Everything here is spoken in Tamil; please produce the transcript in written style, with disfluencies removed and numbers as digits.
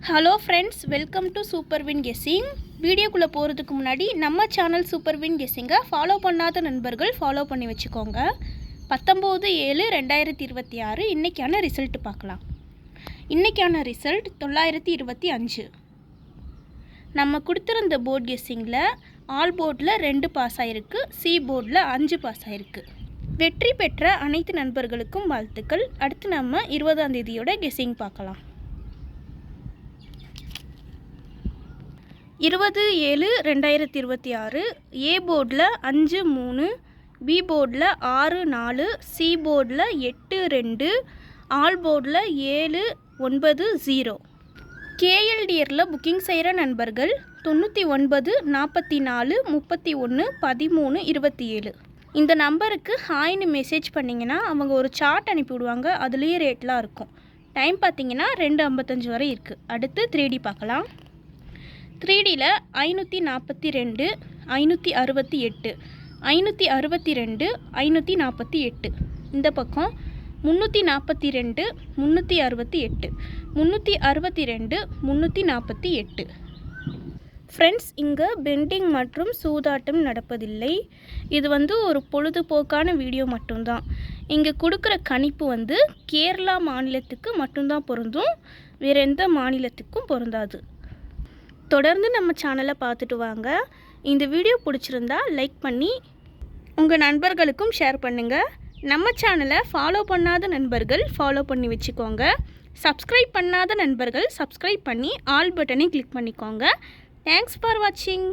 Hello friends, welcome to super win guessing. வீடியோக்குள்ளே போகிறதுக்கு முன்னாடி நம்ம சேனல் சூப்பர் வின் கெஸ்ஸிங்கை ஃபாலோ பண்ணாத நண்பர்கள் ஃபாலோ பண்ணி வச்சுக்கோங்க. 19/7/2026 இன்றைக்கான ரிசல்ட் பார்க்கலாம். இன்றைக்கான ரிசல்ட் 925. நம்ம கொடுத்துருந்த போர்ட் கெஸ்ஸிங்கில் ஆல் போர்டில் 2 பாஸ் ஆகிருக்கு, சி போர்டில் 5 பாஸ் ஆகிருக்கு. வெற்றி பெற்ற அனைத்து நண்பர்களுக்கும் வாழ்த்துக்கள். அடுத்து நம்ம 20ஆம் தேதியோட கெஸ்ஸிங் பார்க்கலாம். 20/7/2026 ஏ போர்டில் 5-3, பி போர்டில் 6-4, சி போர்டில் 8-2, ஆல் போர்டில் 7-9-0. கேஎல்டிஆரில் புக்கிங் செய்கிற நண்பர்கள் 99 44 31 13 27. இந்த நம்பருக்கு ஹாய்னு மெசேஜ் பண்ணிங்கன்னா அவங்க ஒரு சார்ட் அனுப்பிவிடுவாங்க. அதுலேயே ரேட்லாம் இருக்கும். டைம் பார்த்திங்கன்னா 2:55 வரை இருக்குது. அடுத்து 3D பார்க்கலாம். 3Dயில் 542, 568, 562, 548. இந்த பக்கம் 342, 368, 362, 348. ஃப்ரெண்ட்ஸ், இங்கே பெண்டிங் மற்றும் சூதாட்டம் நடப்பதில்லை. இது ஒரு பொழுதுபோக்கான வீடியோ மட்டும்தான். இங்கே கொடுக்குற கணிப்பு கேரளா மாநிலத்துக்கு மட்டும்தான் பொருந்தும், வேறு எந்த மாநிலத்துக்கும் பொருந்தாது. தொடர்ந்து நம்ம சேனலை பார்த்துட்டு வாங்க. இந்த வீடியோ பிடிச்சிருந்தா லைக் பண்ணி உங்கள் நண்பர்களுக்கும் ஷேர் பண்ணுங்கள். நம்ம சேனலை ஃபாலோ பண்ணாத நண்பர்கள் ஃபாலோ பண்ணி வச்சுக்கோங்க. சப்ஸ்கிரைப் பண்ணாத நண்பர்கள் சப்ஸ்கிரைப் பண்ணி ஆல் பட்டனை கிளிக் பண்ணிக்கோங்க. தேங்க்ஸ் ஃபார் வாட்சிங்.